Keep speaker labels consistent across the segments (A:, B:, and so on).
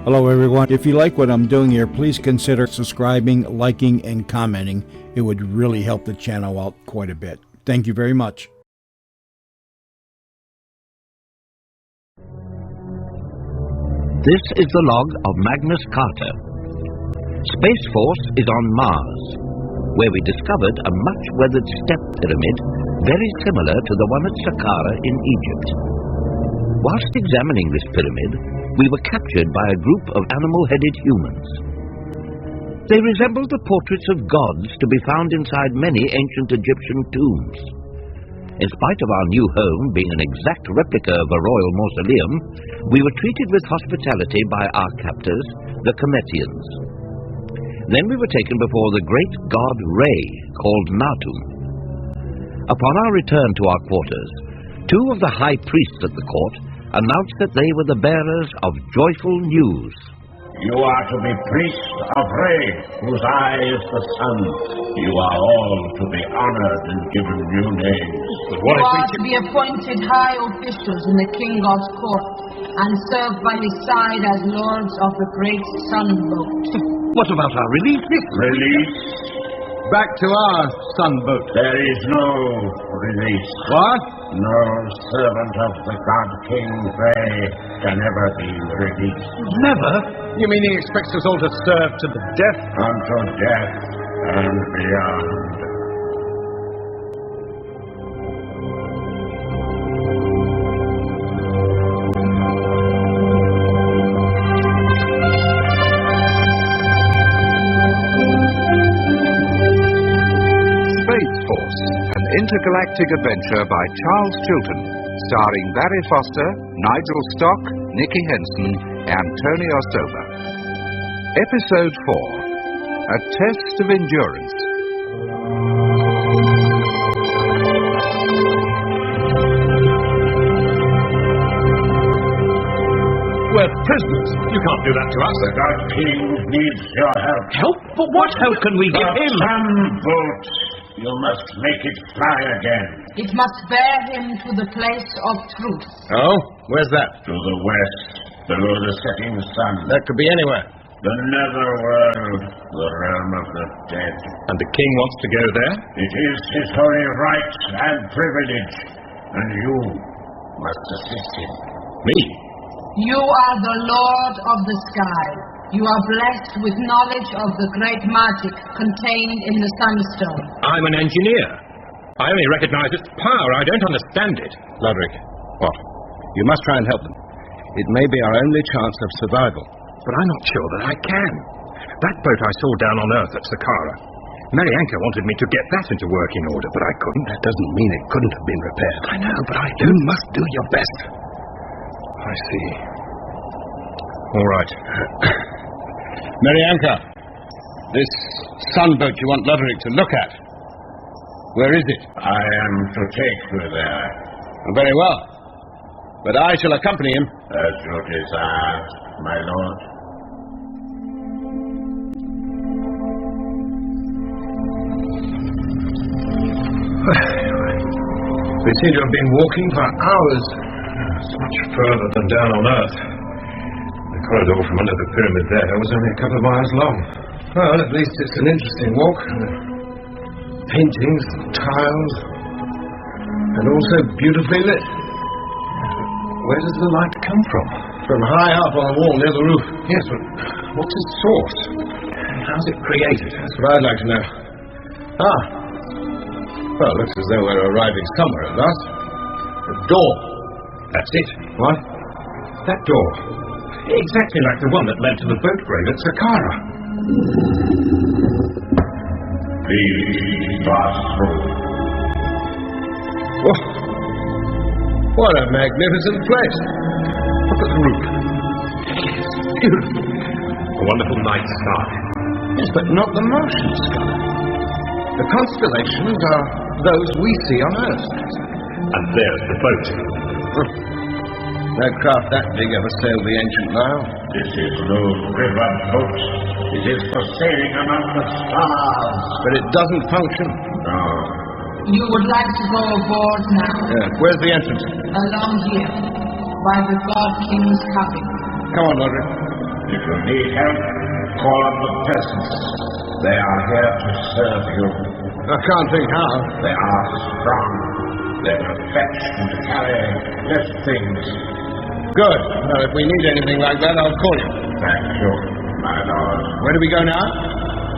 A: Hello everyone. If you like what I'm doing here, please consider subscribing, liking, and commenting. It would really help the channel out quite a bit. Thank you very much.
B: This is the log of Magnus Carter. Space Force is on Mars, where we discovered a much-weathered step pyramid very similar to the one at Saqqara in Egypt. Whilst examining this pyramid, we were captured by a group of animal-headed humans. They resembled the portraits of gods to be found inside many ancient Egyptian tombs. In spite of our new home being an exact replica of a royal mausoleum, we were treated with hospitality by our captors, the Cometians. Then we were taken before the great god Re, called Natum. Upon our return to our quarters, two of the high priests at the court announced that they were the bearers of joyful news.
C: You are to be priests of Re, whose eye is the sun. You are all to be honored and given new names.
D: You are to be appointed high officials in the king god's court and serve by his side as lords of the great sun boat.
B: What about our release?
C: Release?
A: Back to our sunboat.
C: There is no release.
A: What?
C: No servant of the god King Re can ever be released.
A: Never? You mean he expects us all to serve to the death?
C: Unto death and beyond.
E: Intergalactic adventure by Charles Chilton, starring Barry Foster, Nigel Stock, Nicky Henson, and Tony Ostoba. Episode 4, A Test of Endurance.
A: We're prisoners. You can't do that to us.
C: The god King needs your help.
B: Help? But what help can we give him?
C: Sunboat. You must make it fly again.
D: It must bear him to the place of truth.
A: Oh? Where's that?
C: To the west, below the setting sun.
A: That could be anywhere.
C: The netherworld, the realm of the dead.
A: And the king wants to go there?
C: It is his holy right and privilege, and you must assist him.
A: Me?
D: You are the Lord of the sky. You are blessed with knowledge of the great magic contained in the sunstone.
F: I'm an engineer. I only recognize its power. I don't understand it.
A: Lodric, what? You must try and help them. It may be our only chance of survival.
F: But I'm not sure that I can. That boat I saw down on Earth at Saqqara. Marianka wanted me to get that into working order, but I couldn't.
A: That doesn't mean it couldn't have been repaired.
F: I know, but I
A: You
F: don't.
A: must do your best.
F: I see. All right.
A: Marianka, this sunboat you want Lodric to look at. Where is it?
C: I am to take you there.
A: Very well. But I shall accompany him.
C: As you desire, my lord.
F: We seem to have been walking for hours. It's much further than down on Earth. The corridor from under the pyramid there was only a couple of miles long. Well, at least it's an interesting walk. Paintings, tiles, and also beautifully lit. Where does the light come from?
A: From high up on the wall near the roof.
F: Yes, but what's its source? How's it created?
A: That's what I'd like to know. Ah. Well, it looks as though we're arriving somewhere at last. The door.
F: That's it.
A: What?
F: That door. Exactly like the one that led to the boat grave at Saqqara.
C: Please pass through.
A: Oh, what a magnificent place.
F: Look at the roof. It's beautiful. A wonderful night sky.
A: Yes, but not the Martian sky. The constellations are those we see on Earth.
F: And there's the boat.
A: No craft that big ever sailed the ancient Nile.
C: This is no river boat. It is for sailing among the stars.
A: But it doesn't function.
C: No.
D: You would like to go aboard now?
A: Yeah. Where's the entrance?
D: Along here, by the God King's cabin.
A: Come on, Lodric.
C: If you need help, call on the peasants. They are here to serve you.
F: I can't think how.
C: They are strong. They will fetch and carry lift things.
F: Good. Well, if we need anything like that, I'll call you.
C: Thank you, my lord.
F: Where do we go now?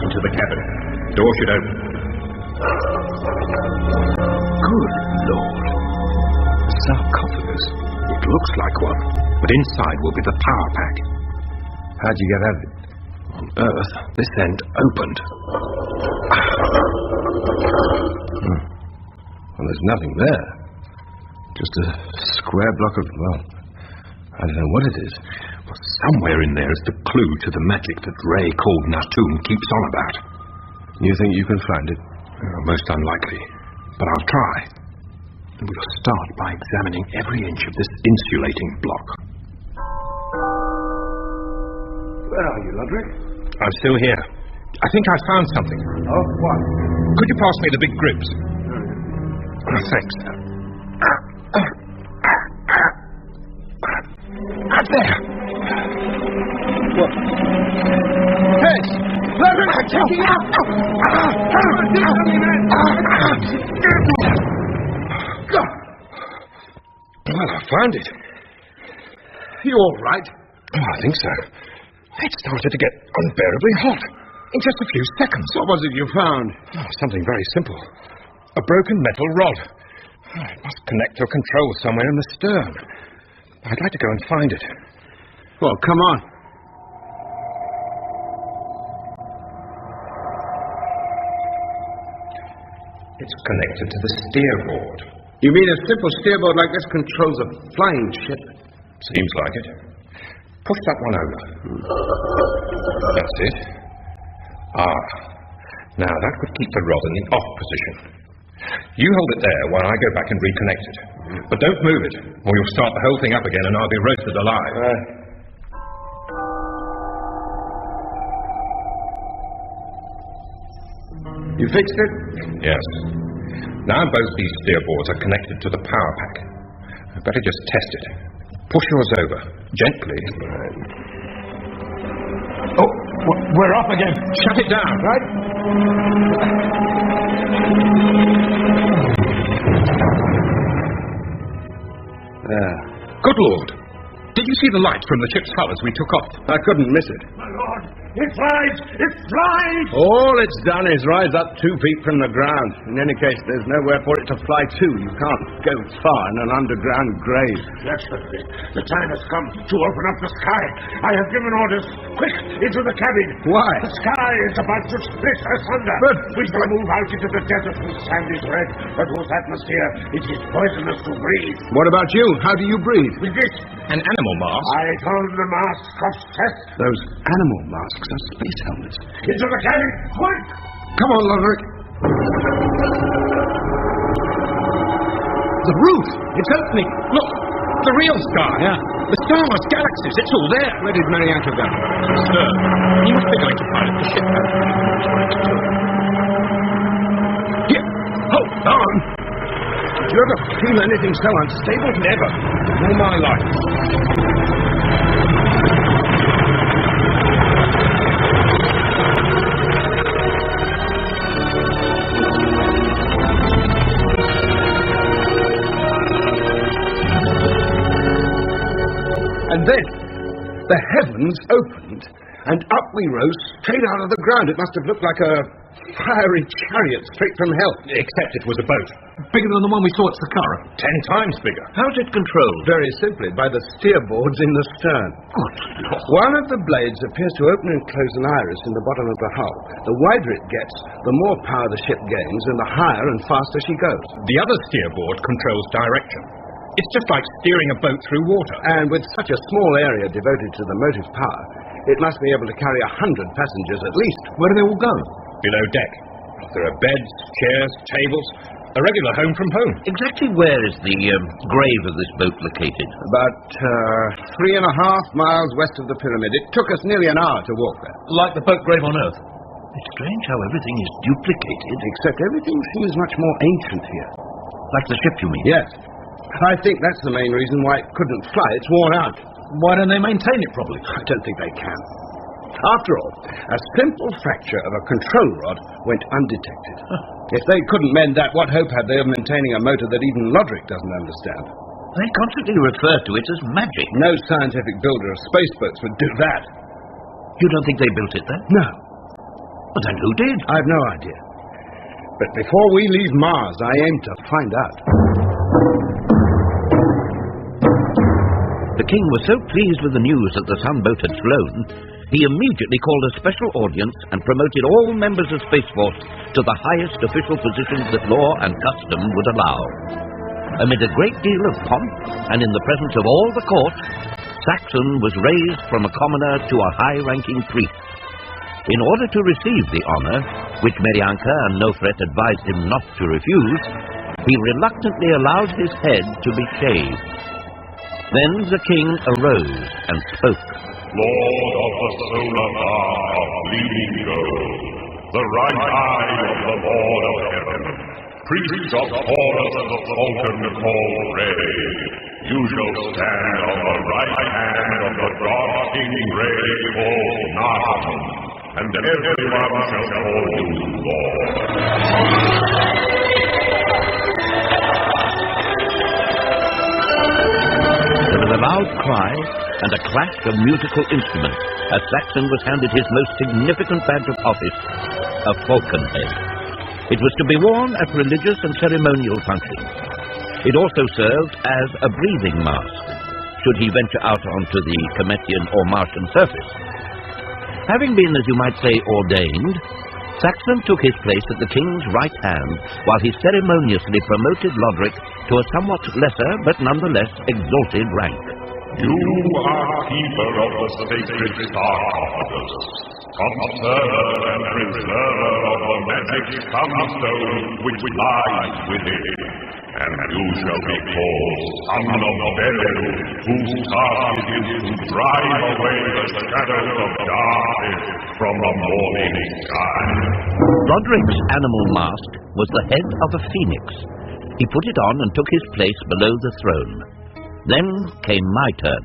G: Into the cabin. Door should open. Good Lord. A sarcophagus. It looks like one, but inside will be the power pack.
F: How'd you get out of it?
G: On Earth, this end opened.
F: Well, there's nothing there. Just a square block of, well, I don't know what it is.
G: Well, somewhere in there is the clue to the magic that Ray called Natoon keeps on about.
F: You think you can find it?
G: Most unlikely, but I'll try. And we'll start by examining every inch of this insulating block.
F: Where are you, Ludwig?
G: I'm still here. I think I found something.
F: Oh, what?
G: Could you pass me the big grips? Thanks. There.
F: What? Hey! Ludwig, I'm taking you out!
G: Well, I found it.
F: You all right?
G: Oh, I think so. It started to get unbearably hot in just a few seconds.
F: What was it you found?
G: Oh, something very simple. A broken metal rod. Oh, it must connect to a control somewhere in the stern. I'd like to go and find it.
F: Well, come on.
G: It's connected to the steerboard.
F: You mean a simple steerboard like this controls a flying ship?
G: Seems like it. Push that one over. That's it. Now that would keep the rod in the off position. You hold it there while I go back and reconnect it. But don't move it, or you'll start the whole thing up again and I'll be roasted alive.
F: You fixed it?
G: Yes. Now both these steerboards are connected to the power pack. I'd better just test it. Push yours over. Gently. Oh, we're off again. Shut it down.
F: Right? There.
G: Good Lord. Did you see the light from the ship's hull as we took off?
F: I couldn't miss it.
C: My lord, it flies! It flies!
F: All it's done is rise up 2 feet from the ground. In any case, there's nowhere for it to fly to. You can't go far in an underground grave.
C: Desperately, the time has come to open up the sky. I have given orders. Quick, into the cabin.
F: Why?
C: The sky is about to split asunder.
F: But
C: we shall move out into the desert whose sand is red, but whose atmosphere it is poisonous to breathe.
F: what about you? How do you breathe?
C: With this,
G: An animal mask?
C: I told the mask of test.
F: Those animal masks are space helmets.
C: Into the cabin, quick!
F: Come on, Ludwig.
G: The roof! It's opening! Look! The real sky!
F: Yeah.
G: The stars, galaxies, it's all there!
F: Where did Marianto go?
G: Sir, he must be going to pilot the ship. Here! Hold on!
F: Did you ever feel anything so unstable?
G: Never! All my life.
F: And then the heavens opened, and up we rose straight out of the ground. It must have looked like a fiery chariot straight from hell.
G: Except it was a boat.
H: Bigger than the one we saw at Saqqara.
G: 10 times bigger.
H: How's it controlled?
F: Very simply, by the steerboards in the stern.
H: Good Lord.
F: One of the blades appears to open and close an iris in the bottom of the hull. The wider it gets, the more power the ship gains, and the higher and faster she goes.
G: The other steerboard controls direction. It's just like steering a boat through water.
F: And with such a small area devoted to the motive power, it must be able to carry 100 passengers at least.
H: Where do they all go?
G: Below deck. There are beds, chairs, tables. A regular home from home.
B: Exactly where is the grave of this boat located?
F: About 3.5 miles west of the pyramid. It took us nearly an hour to walk there.
H: Like the boat grave on Earth.
B: It's strange how everything is duplicated.
F: Except everything seems much more ancient here.
B: Like the ship, you mean?
F: Yes. I think that's the main reason why it couldn't fly. It's worn out.
H: Why don't they maintain it properly?
I: I don't think they can. After all, a simple fracture of a control rod went undetected. If they couldn't mend that, what hope had they of maintaining a motor that even Lodric doesn't understand?
H: They constantly refer to it as magic.
I: No scientific builder of spaceboats would do that.
H: You don't think they built it, then?
I: No,
H: Well, then who did?
I: I've no idea. But before we leave Mars, I aim to find out.
B: The king was so pleased with the news that the sunboat had flown, he immediately called a special audience and promoted all members of Space Force to the highest official positions that law and custom would allow. Amid a great deal of pomp, and in the presence of all the court, Saxon was raised from a commoner to a high-ranking priest. In order to receive the honor, which Merianka and Nofret advised him not to refuse, he reluctantly allowed his head to be shaved. Then the king arose and spoke.
C: Lord of the solar bar of bleeding gold, the right eye of the Lord of heaven, priest of Horus of the Falcon called Ray, you shall stand on the right hand of the God King Ray called Nahum, and everyone shall call you Lord.
B: There was a loud cry and a clash of musical instruments as Saxon was handed his most significant badge of office, a falcon head. It was to be worn at religious and ceremonial functions. It also served as a breathing mask, should he venture out onto the Cometian or Martian surface. Having been, as you might say, ordained, Saxon took his place at the king's right hand while he ceremoniously promoted Lodric to a somewhat lesser but nonetheless exalted rank.
C: You are keeper of the sacred sarcophagus, conserver and preserver of the magic sunstone which lies within, and you shall be called Son of Beryl, whose task it is to drive away the shadows of darkness from the morning sky.
B: Rodric's animal mask was the head of a phoenix. He put it on and took his place below the throne. Then came my turn.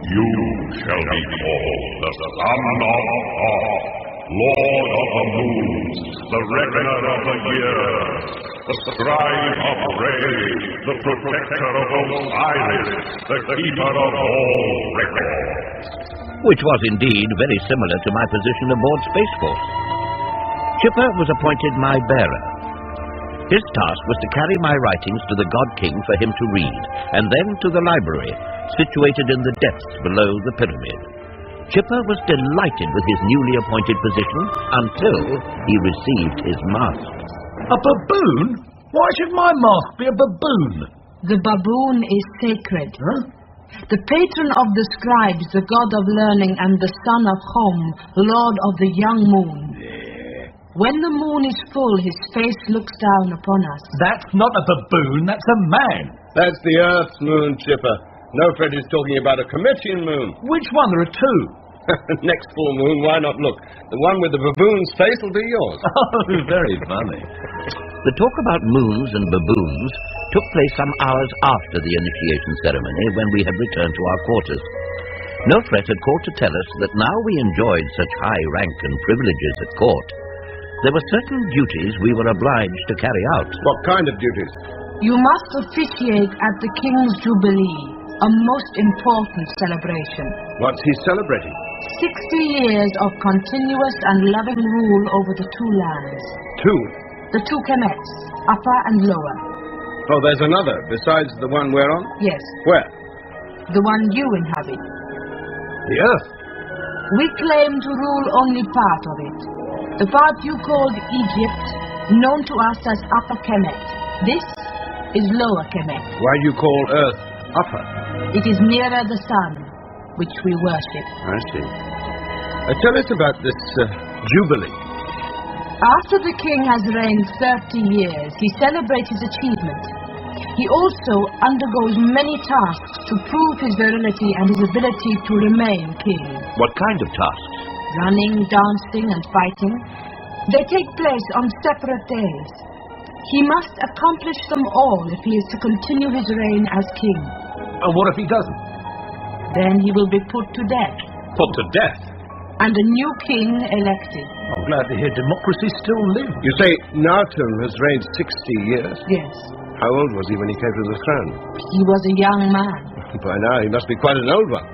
C: You shall be called the Son of God, Lord of the moons, the reckoner of the years, the scribe of Ray, the protector of Osiris, the keeper of all records.
B: Which was indeed very similar to my position aboard Space Force. Chipper was appointed my bearer. His task was to carry my writings to the God King for him to read, and then to the library, situated in the depths below the pyramid. Chipper was delighted with his newly appointed position until he received his mask.
H: A baboon? Why should my mask be a baboon?
D: The baboon is sacred.
H: Huh?
D: The patron of the scribes, the god of learning, and the son of Hom, lord of the young moon. When the moon is full, his face looks down upon us.
H: That's not a baboon, that's a man.
I: That's the Earth's moon, Chipper. Nofred is talking about a Cometian moon.
H: Which one? There are two.
I: Next full moon, why not look? The one with the baboon's face will be yours.
H: Oh, very funny.
B: The talk about moons and baboons took place some hours after the initiation ceremony, when we had returned to our quarters. Nofret had called to tell us that now we enjoyed such high rank and privileges at court, there were certain duties we were obliged to carry out.
I: What kind of duties?
D: You must officiate at the King's Jubilee, a most important celebration.
I: What's he celebrating?
D: 60 years of continuous and loving rule over the two lands.
I: Two?
D: The two Kemets, upper and lower.
I: Oh, there's another, besides the one we're on?
D: Yes,
I: Where?
D: the one you inhabit.
I: The Earth.
D: We claim to rule only part of it. The part you called Egypt, known to us as Upper Kemet. This is Lower Kemet.
I: Why do you call Earth upper?
D: It is nearer the sun, which we worship.
I: I see. Tell us about this Jubilee.
D: After the king has reigned 30 years, he celebrates his achievement. He also undergoes many tasks to prove his virility and his ability to remain king.
B: What kind of tasks?
D: Running, dancing, and fighting. They take place on separate days. He must accomplish them all if he is to continue his reign as king.
H: And what if he doesn't?
D: Then he will be put to death.
G: Put to death?
D: And a new king elected.
H: I'm glad to hear democracy still lives.
I: You say Narton has reigned 60 years?
D: Yes.
I: How old was he when he came to the throne?
D: He was a young man.
I: By now, he must be quite an old one.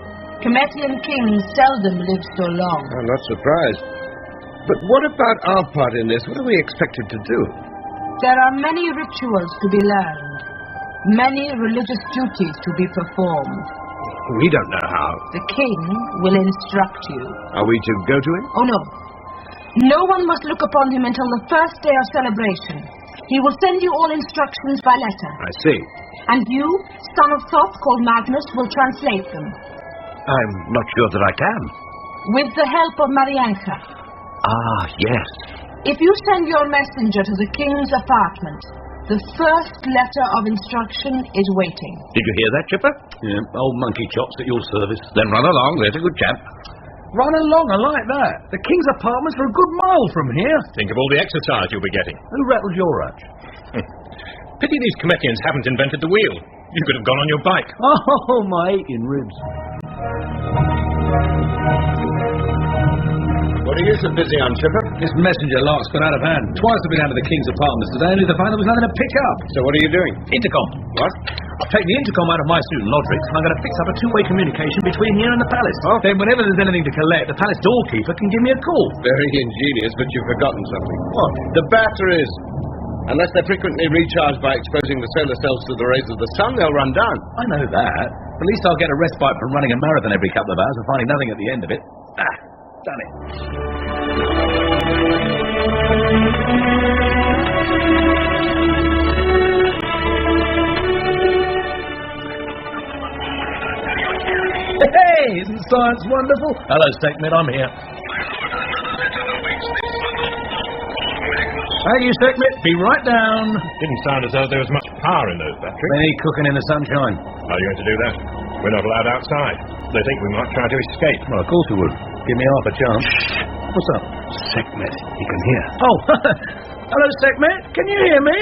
D: Cometian kings seldom live so long.
I: I'm not surprised. But what about our part in this? What are we expected to do?
D: There are many rituals to be learned. Many religious duties to be performed.
I: We don't know how.
D: The king will instruct you.
I: Are we to go to him?
D: Oh, no. No one must look upon him until the first day of celebration. He will send you all instructions by letter.
I: I see.
D: And you, son of Thoth, called Magnus, will translate them.
B: I'm not sure that I can.
D: With the help of Marianka.
B: Ah, yes.
D: If you send your messenger to the king's apartment, the first letter of instruction is waiting.
B: Did you hear that, Chipper?
H: Yeah, old monkey chops at your service.
B: Then run along, there's a good chap.
H: Run along, I like that. The king's apartments are a good mile from here.
G: Think of all the exercise you'll be getting.
H: Who rattled your hutch?
G: Pity these Cometians haven't invented the wheel. You could have gone on your bike.
H: Oh, my aching ribs.
I: What are you so busy on, Chipper?
H: This messenger lark's gone out of hand. Twice I've been out of the king's apartments today, only to find there was nothing to pick up.
I: So what are you doing?
H: Intercom.
I: What?
H: I've taken the intercom out of my suit and Lodric's, and I'm going to fix up a two-way communication between here and the palace.
I: Oh.
H: Then whenever there's anything to collect, the palace doorkeeper can give me a call.
I: Very ingenious, but you've forgotten something.
H: What?
I: The batteries. Unless they're frequently recharged by exposing the solar cells to the rays of the sun, they'll run down.
H: I know that. At least I'll get a respite from running a marathon every couple of hours and finding nothing at the end of it. Ah, done it. Hey, isn't science wonderful? Hello, Sekhmet, I'm here. Thank you, Sekhmet. Be right down.
G: Didn't sound as though there was much power in those batteries.
H: They need cooking in the sunshine.
G: How are you going to do that? We're not allowed outside. They think we might try to escape.
H: Well, of course we would. Give me half a chance. What's up?
I: Sekhmet, he can hear.
H: Oh, hello, Sekhmet. Can you hear me?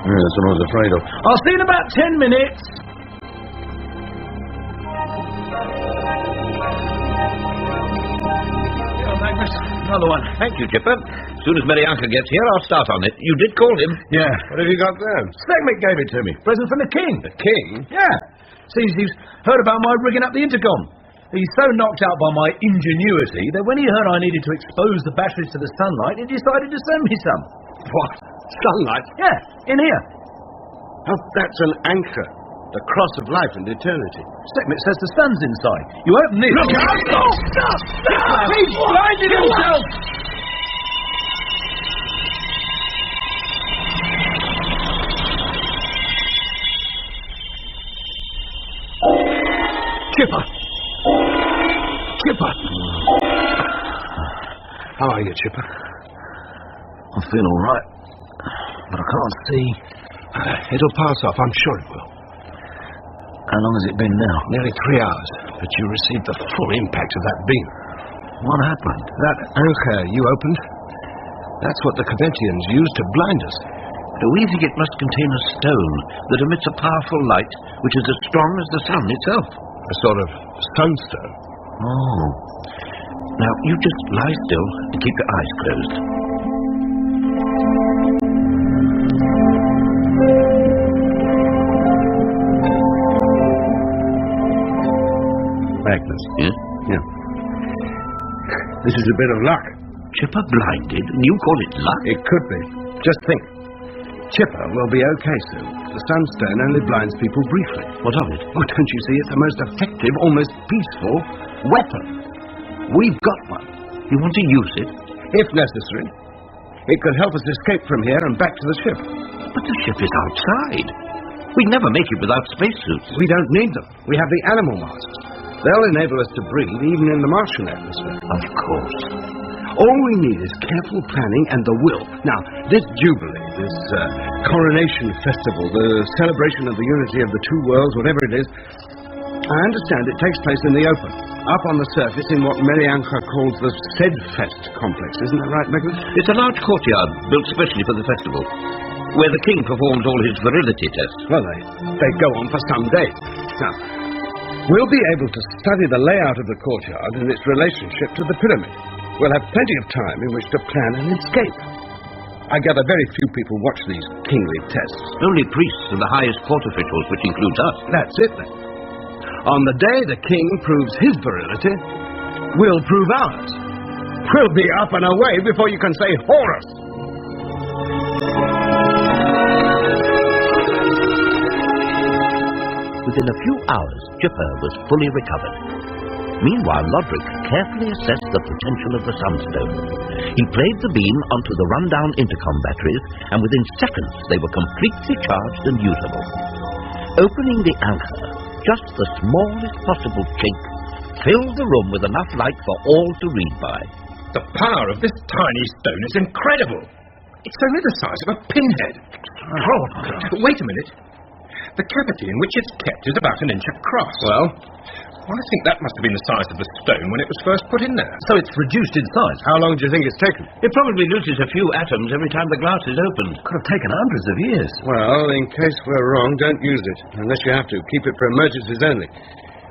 H: Yeah, that's what I was afraid of. I'll see you in about 10 minutes. Magnus, another one.
B: Thank you, Chipper. As soon as Marianka gets here, I'll start on it. You did call him.
H: Yeah.
I: What have you got there?
H: Sekhmet gave it to me. Present from the king.
I: The king?
H: Yeah. Seems he's heard about my rigging up the intercom. He's so knocked out by my ingenuity that when he heard I needed to expose the batteries to the sunlight, he decided to send me some.
I: What? Sunlight?
H: Yeah, in here.
I: Oh, that's an anchor. The cross of life and eternity.
H: Sekhmet says the sun's inside. You open this.
I: Look out!
H: Oh, stop! Stop! He's blinded himself!
I: Chipper! Chipper! How are you, Chipper?
H: I feel all right, but I can't see.
I: It'll pass off, I'm sure it will.
H: How long has it been now?
I: Nearly 3 hours, but you received the full impact of that beam.
H: What happened?
I: That anchor you opened, that's what the Cometians used to blind us.
B: Do we think it must contain a stone that emits a powerful light which is as strong as the sun itself?
I: A sort of sunstone.
B: Oh. Now, you just lie still and keep your eyes closed.
I: Magnus.
B: Yeah?
I: Yeah. This is a bit of luck.
B: Chipper blinded, and you call it luck?
I: It could be. Just think. Chipper will be okay soon. The sunstone only blinds people briefly.
B: What of it?
I: Oh, don't you see? It's the most effective, almost peaceful weapon. We've got one.
B: You want to use it?
I: If necessary. It could help us escape from here and back to the ship.
B: But the ship is outside. We'd never make it without spacesuits.
I: We don't need them. We have the animal masks. They'll enable us to breathe even in the Martian atmosphere.
B: Of course.
I: All we need is careful planning and the will. Now, this jubilee, this coronation festival, the celebration of the unity of the two worlds, whatever it is, I understand it takes place in the open, up on the surface in what Marianka calls the Sedfest complex. Isn't that right, Magnus?
B: It's a large courtyard built specially for the festival. where the king performs all his virility tests.
I: Well, they go on for some days. Now, we'll be able to study the layout of the courtyard and its relationship to the pyramid. We'll have plenty of time in which to plan an escape. I gather very few people watch these kingly tests.
B: Only priests and the highest court officials, which includes us.
I: That's it, then. On the day the king proves his virility, we'll prove ours. We'll be up and away before you can say Horus.
B: Within a few hours, Chipper was fully recovered. Meanwhile, Lodric carefully assessed the potential of the sunstone. He played the beam onto the run-down intercom batteries, and within seconds they were completely charged and usable. Opening the anchor, just the smallest possible chink filled the room with enough light for all to read by.
G: The power of this tiny stone is incredible. It's only the size of a pinhead. Oh, wait a minute. The cavity in which it's kept is about an inch across.
I: Well,
G: I think that must have been the size of the stone when it was first put in there.
H: So it's reduced in size.
I: how long do you think it's taken?
B: It probably loses a few atoms every time the glass is opened.
H: Could have taken hundreds of years.
I: Well, in case we're wrong, don't use it. Unless you have to. Keep it for emergencies only.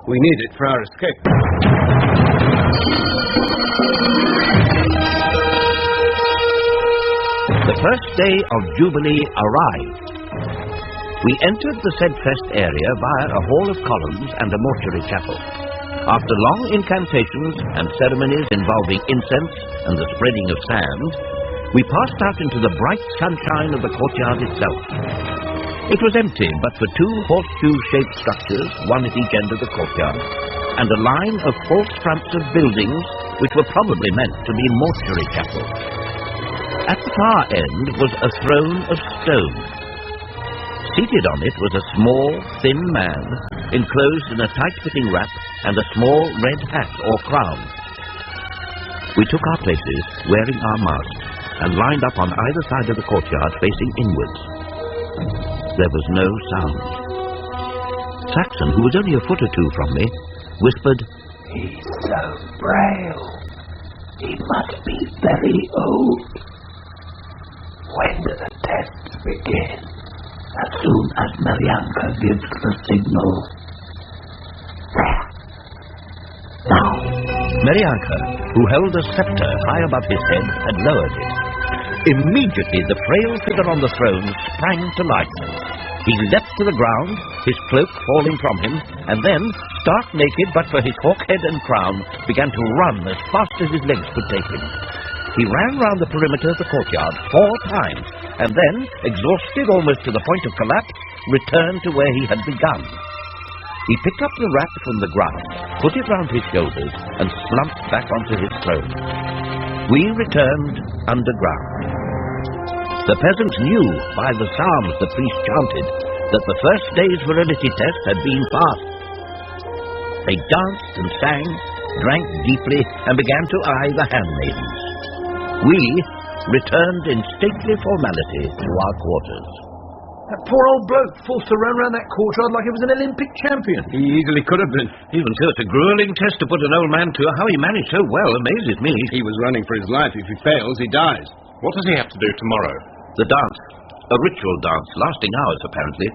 I: We need it for our escape.
B: The first day of Jubilee arrived. We entered the said fest area via a hall of columns and a mortuary chapel. After long incantations and ceremonies involving incense and the spreading of sand, we passed out into the bright sunshine of the courtyard itself. It was empty but for two horseshoe-shaped structures, one at each end of the courtyard, and a line of false fronts of buildings which were probably meant to be mortuary chapels. At the far end was a throne of stone. Seated on it was a small, thin man, enclosed in a tight-fitting wrap and a small red hat or crown. We took our places, wearing our masks, and lined up on either side of the courtyard, facing inwards. There was no sound. Saxon, who was only a foot or two from me, whispered,
J: "He's so frail. He must be very old. When do the tests begin?" "As soon as Marianka gives the signal." "Now."
B: Marianka, who held a scepter high above his head, had lowered it. Immediately the frail figure on the throne sprang to life. He leapt to the ground, his cloak falling from him, and then, stark naked but for his hawk head and crown, began to run as fast as his legs could take him. He ran round the perimeter of the courtyard 4 times, and then, exhausted almost to the point of collapse, returned to where he had begun. He picked up the wrap from the ground, put it round his shoulders, and slumped back onto his throne. We returned underground. The peasants knew, by the psalms the priest chanted, that the first day's virility test had been passed. They danced and sang, drank deeply, and began to eye the handmaidens. We returned in stately formality to our quarters.
H: That poor old bloke forced to run around that courtyard like he was an Olympic champion.
I: He easily could have been.
B: Even so, it's a grueling test to put an old man to. How he managed so well amazes me.
I: He was running for his life. If he fails, he dies.
G: What does he have to do tomorrow?
B: The dance. A ritual dance, lasting hours, apparently.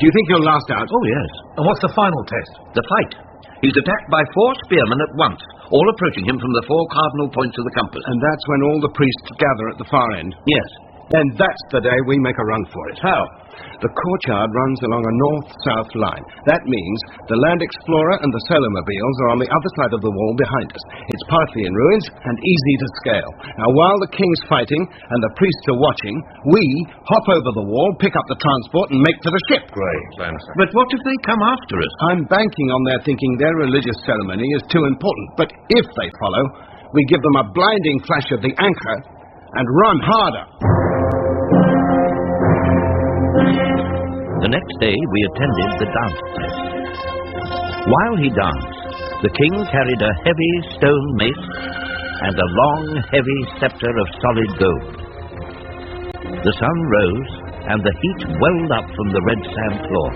I: Do you think he'll last out?
B: Oh, yes.
H: And what's the final test?
B: The fight. He's attacked by 4 spearmen at once, all approaching him from the 4 cardinal points of the compass.
I: And that's when all the priests gather at the far end.
B: Yes.
I: And that's the day we make a run for it.
B: How?
I: The courtyard runs along a north-south line. That means the Land Explorer and the Solomobiles are on the other side of the wall behind us. It's partly in ruins and easy to scale. Now, while the king's fighting and the priests are watching, we hop over the wall, pick up the transport, and make for the ship.
G: Great plan, sir.
B: But what if they come after us?
I: I'm banking on their thinking their religious ceremony is too important. But if they follow, we give them a blinding flash of the anchor and run harder.
B: The next day we attended the dance test. While he danced, the king carried a heavy stone mace and a long, heavy scepter of solid gold. The sun rose, and the heat welled up from the red sand floor.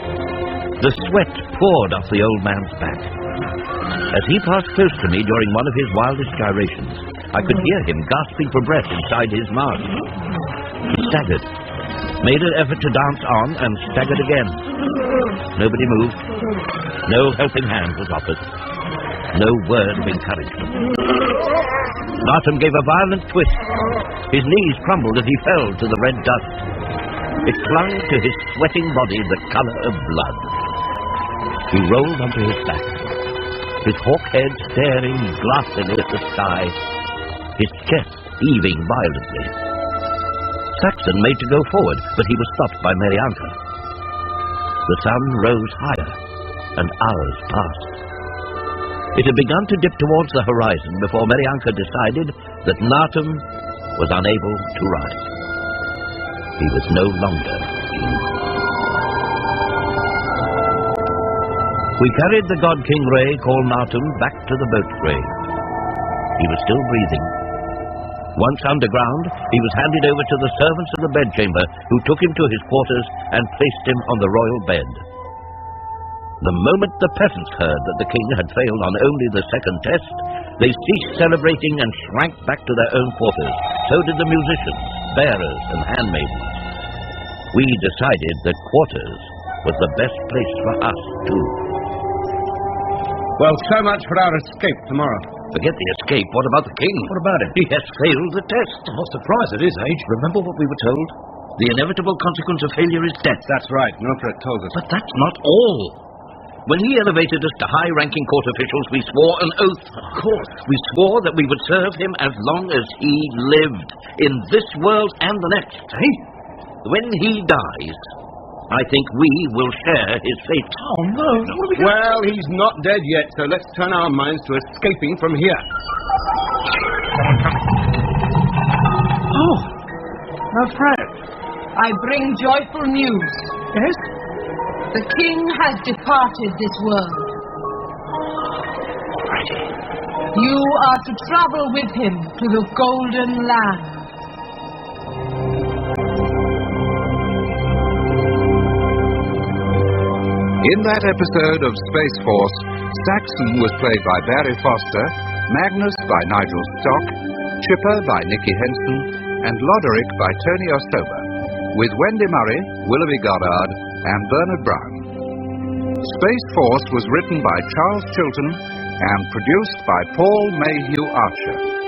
B: The sweat poured off the old man's back. As he passed close to me during one of his wildest gyrations, I could hear him gasping for breath inside his mask. He staggered, made an effort to dance on and staggered again. Nobody moved. No helping hand was offered. No word of encouragement. Nartom gave a violent twist. His knees crumbled as he fell to the red dust. It clung to his sweating body the colour of blood. He rolled onto his back, his hawk head staring glassily at the sky, his chest heaving violently. Saxon made to go forward, but he was stopped by Marianka. The sun rose higher, and hours passed. It had begun to dip towards the horizon before Marianka decided that Nartom was unable to ride. He was no longer king. We carried the god King Ray, called Nartom, back to the boat grave. He was still breathing. Once underground, he was handed over to the servants of the bedchamber, who took him to his quarters and placed him on the royal bed. The moment the peasants heard that the king had failed on only the second test, they ceased celebrating and shrank back to their own quarters. So did the musicians, bearers, and handmaidens. We decided that quarters was the best place for us, too.
I: Well, so much for our escape tomorrow.
B: Forget the escape. What about the king?
H: What about it?
B: He has failed the test.
H: What surprise it is, Age. Remember what we were told?
B: The inevitable consequence of failure is death.
I: That's right. Nofret told us.
B: But that's not all. When he elevated us to high-ranking court officials, we swore an oath. Of course. We swore that we would serve him as long as he lived, in this world and the next.
H: Hey?
B: When he dies, I think we will share his fate.
H: Oh, no. What are we going
I: Well, he's not dead yet, so let's turn our minds to escaping from here.
H: Oh, Fred.
D: I bring joyful news.
H: Yes?
D: The king has departed this world. You are to travel with him to the Golden Land.
E: In that episode of Space Force, Saxon was played by Barry Foster, Magnus by Nigel Stock, Chipper by Nicky Henson, and Loderick by Tony Ostoba, with Wendy Murray, Willoughby Goddard, and Bernard Brown. Space Force was written by Charles Chilton and produced by Paul Mayhew Archer.